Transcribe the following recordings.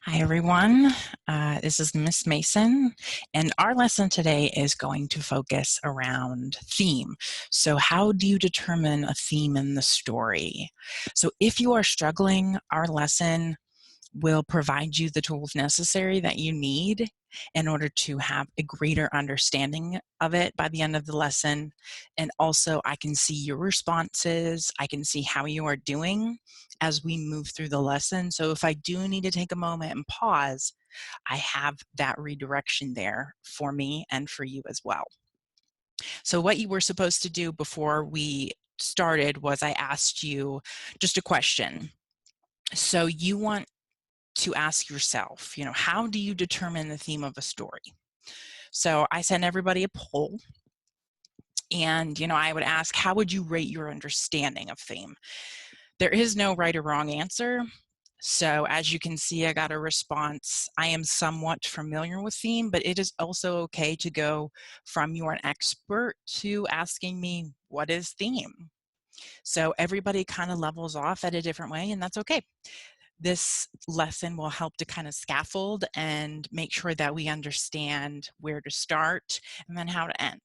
Hi everyone, this is Miss Mason, and our lesson today is going to focus around theme. So how do you determine a theme in the story? So if you are struggling, our lesson will provide you the tools necessary that you need in order to have a greater understanding of it by the end of the lesson. And also I can see your responses, I can see how you are doing as we move through the lesson. So if I do need to take a moment and pause, I have that redirection there for me and for you as well. So what you were supposed to do before we started was I asked you just a question. So you want to ask yourself, how do you determine the theme of a story? So I sent everybody a poll, and, I would ask, how would you rate your understanding of theme? There is no right or wrong answer. So as you can see, I got a response. I am somewhat familiar with theme, but it is also okay to go from you're an expert to asking me, what is theme? So everybody kind of levels off at a different way, and that's okay. This lesson will help to kind of scaffold and make sure that we understand where to start and then how to end.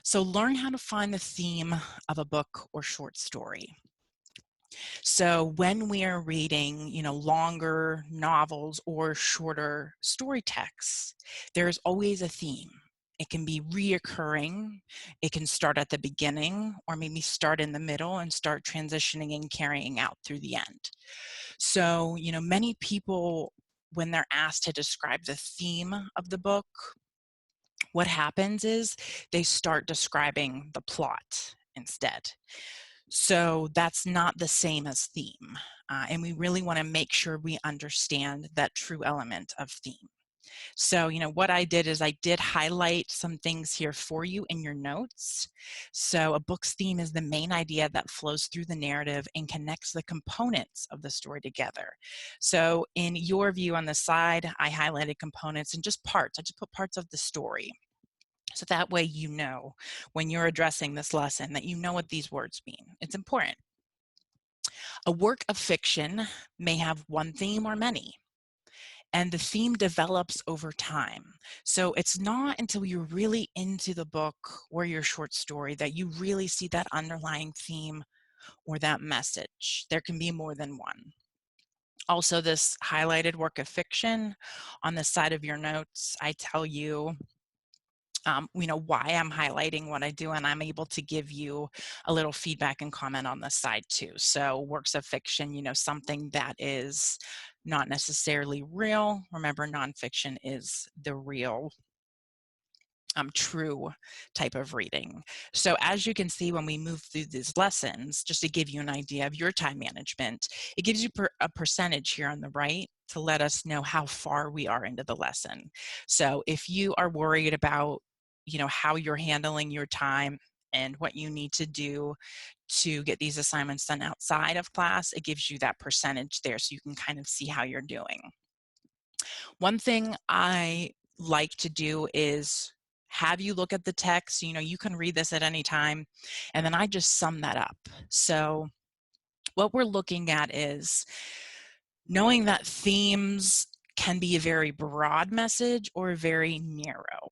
So learn how to find the theme of a book or short story. So when we are reading, longer novels or shorter story texts, there's always a theme. It can be reoccurring. It can start at the beginning or maybe start in the middle and start transitioning and carrying out through the end. So, many people, when they're asked to describe the theme of the book, what happens is they start describing the plot instead. So that's not the same as theme. And we really want to make sure we understand that true element of theme. So, what I did is I did highlight some things here for you in your notes. So a book's theme is the main idea that flows through the narrative and connects the components of the story together. So in your view on the side, I highlighted components and just parts. I just put parts of the story. So that way, when you're addressing this lesson, that you know what these words mean. It's important. A work of fiction may have one theme or many, and the theme develops over time. So it's not until you're really into the book or your short story that you really see that underlying theme or that message. There can be more than one. Also, this highlighted work of fiction, on the side of your notes, I tell you why I'm highlighting what I do, and I'm able to give you a little feedback and comment on the side too. So works of fiction, something that is not necessarily real. Remember, nonfiction is the real true type of reading. So as you can see, when we move through these lessons, just to give you an idea of your time management, it gives you a percentage here on the right to let us know how far we are into the lesson. So if you are worried about how you're handling your time and what you need to do to get these assignments done outside of class, it gives you that percentage there so you can kind of see how you're doing. One thing I like to do is have you look at the text. You can read this at any time, and then I just sum that up. So what we're looking at is knowing that themes can be a very broad message or very narrow.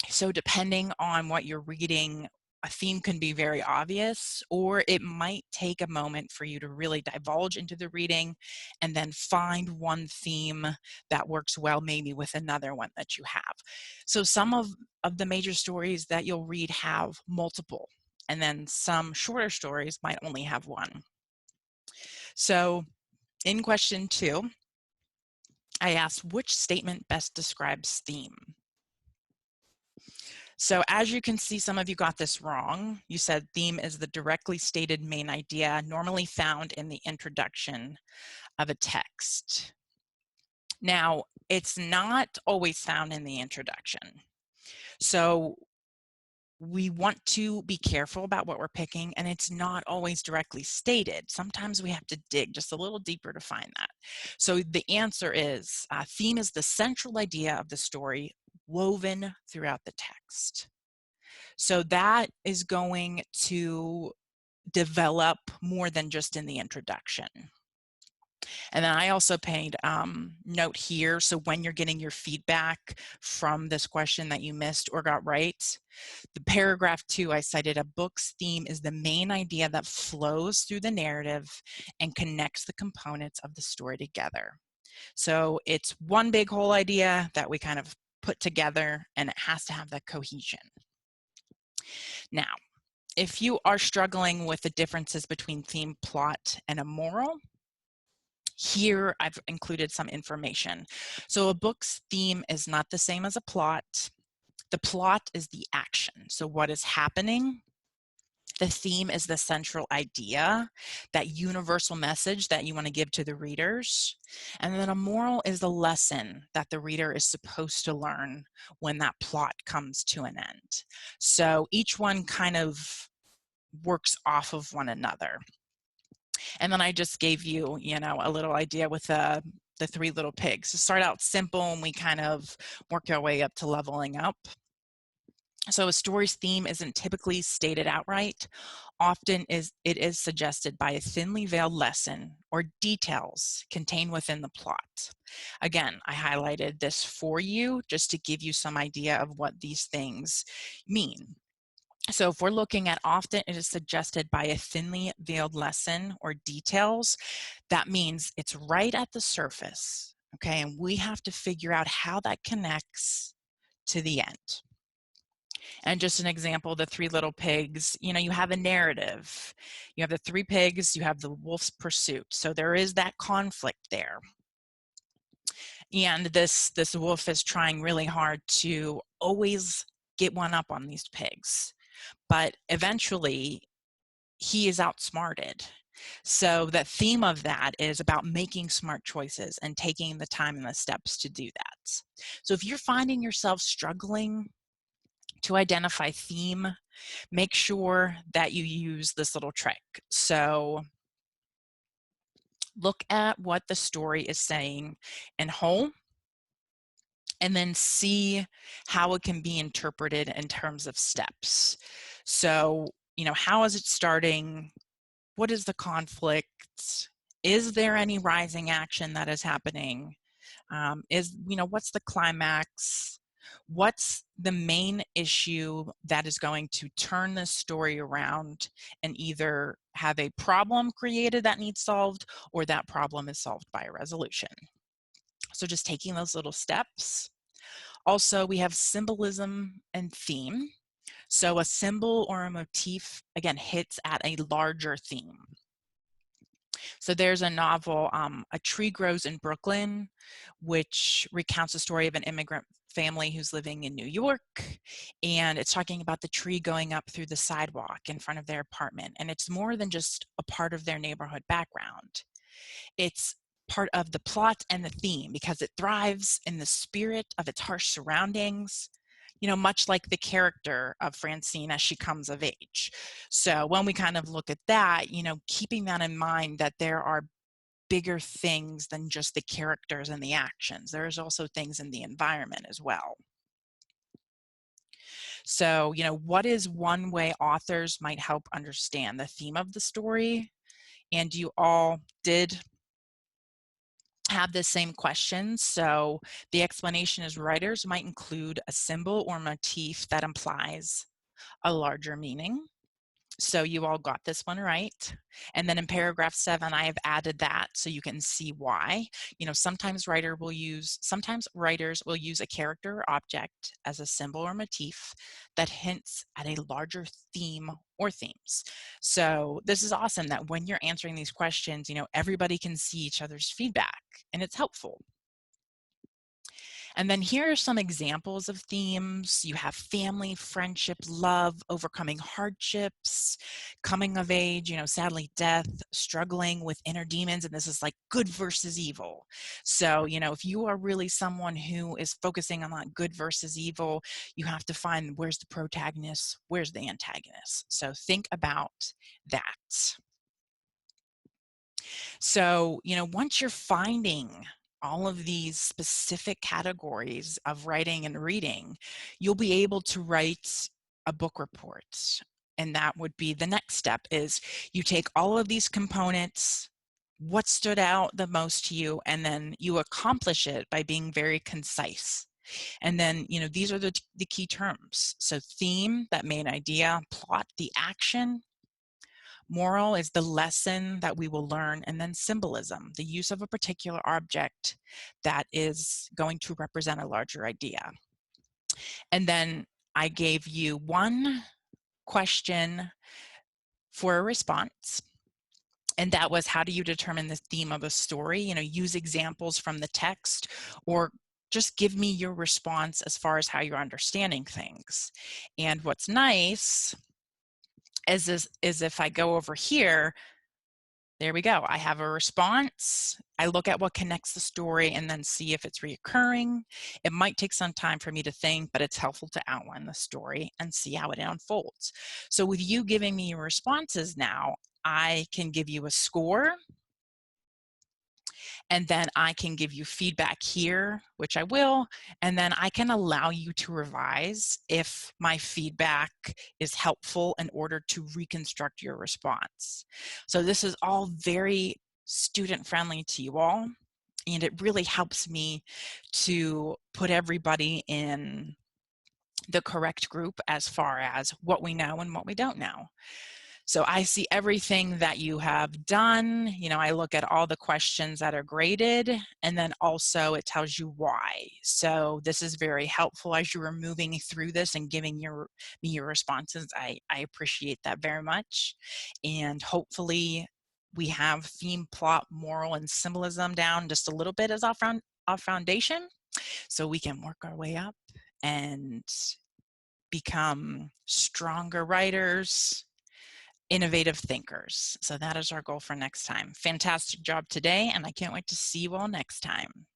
So depending on what you're reading, a theme can be very obvious, or it might take a moment for you to really divulge into the reading and then find one theme that works well maybe with another one that you have. So some of the major stories that you'll read have multiple, and then some shorter stories might only have one. So in question 2, I asked, which statement best describes theme? So as you can see, some of you got this wrong. You said theme is the directly stated main idea normally found in the introduction of a text. Now, it's not always found in the introduction. So we want to be careful about what we're picking, and it's not always directly stated. Sometimes we have to dig just a little deeper to find that. So the answer is theme is the central idea of the story woven throughout the text. So that is going to develop more than just in the introduction. And then I also paid note here, so when you're getting your feedback from this question that you missed or got right, the paragraph 2, I cited a book's theme is the main idea that flows through the narrative and connects the components of the story together. So it's one big whole idea that we kind of put together, and it has to have that cohesion. Now, if you are struggling with the differences between theme, plot, and a moral, here I've included some information. So a book's theme is not the same as a plot. The plot is the action, so what is happening. The theme is the central idea, that universal message that you want to give to the readers. And then a moral is the lesson that the reader is supposed to learn when that plot comes to an end. So each one kind of works off of one another. And then I just gave you, a little idea with the three little pigs. So start out simple and we kind of work our way up to leveling up. So a story's theme isn't typically stated outright. Often it is suggested by a thinly veiled lesson or details contained within the plot. Again, I highlighted this for you just to give you some idea of what these things mean. So if we're looking at often it is suggested by a thinly veiled lesson or details, that means it's right at the surface, okay? And we have to figure out how that connects to the end. And just an example, the three little pigs, you have a narrative. You have the three pigs, you have the wolf's pursuit. So there is that conflict there. And this wolf is trying really hard to always get one up on these pigs. But eventually, he is outsmarted. So the theme of that is about making smart choices and taking the time and the steps to do that. So if you're finding yourself struggling to identify theme, make sure that you use this little trick. So look at what the story is saying in whole, and then see how it can be interpreted in terms of steps. So, how is it starting? What is the conflict? Is there any rising action that is happening? What's the climax? What's the main issue that is going to turn this story around and either have a problem created that needs solved, or that problem is solved by a resolution? So just taking those little steps. Also, we have symbolism and theme. So a symbol or a motif, again, hits at a larger theme. So there's a novel, A Tree Grows in Brooklyn, which recounts the story of an immigrant family who's living in New York. And it's talking about the tree going up through the sidewalk in front of their apartment. And it's more than just a part of their neighborhood background. It's part of the plot and the theme because it thrives in the spirit of its harsh surroundings, much like the character of Francine as she comes of age. So when we kind of look at that, keeping that in mind, that there are bigger things than just the characters and the actions. There's also things in the environment as well. So, what is one way authors might help understand the theme of the story? And you all did have the same question. So the explanation is writers might include a symbol or motif that implies a larger meaning. So you all got this one right. And then in paragraph 7, I have added that so you can see why. Sometimes writers will use a character or object as a symbol or motif that hints at a larger theme or themes. So this is awesome that when you're answering these questions, everybody can see each other's feedback, and it's helpful. And then here are some examples of themes. You have family, friendship, love, overcoming hardships, coming of age, sadly death, struggling with inner demons, and this is like good versus evil. So, if you are really someone who is focusing on that good versus evil, you have to find where's the protagonist, where's the antagonist. So think about that. So, once you're finding all of these specific categories of writing and reading, you'll be able to write a book report. And that would be the next step, is you take all of these components what stood out the most to you, and then you accomplish it by being very concise. And then, these are the key terms. So theme, that main idea; plot, the action; moral is the lesson that we will learn; and then symbolism, the use of a particular object that is going to represent a larger idea. And then I gave you one question for a response, and that was, how do you determine the theme of a story? Use examples from the text, or just give me your response as far as how you're understanding things. And what's nice is if I go over here, there we go. I have a response. I look at what connects the story and then see if it's reoccurring. It might take some time for me to think, but it's helpful to outline the story and see how it unfolds. So with you giving me your responses now, I can give you a score, and then I can give you feedback here, which I will, and then I can allow you to revise if my feedback is helpful in order to reconstruct your response. So this is all very student-friendly to you all, and it really helps me to put everybody in the correct group as far as what we know and what we don't know. So I see everything that you have done. I look at all the questions that are graded, and then also it tells you why. So this is very helpful as you are moving through this and giving me your responses. I appreciate that very much. And hopefully we have theme, plot, moral, and symbolism down just a little bit as our foundation, so we can work our way up and become stronger writers, innovative thinkers. So that is our goal for next time. Fantastic job today, and I can't wait to see you all next time.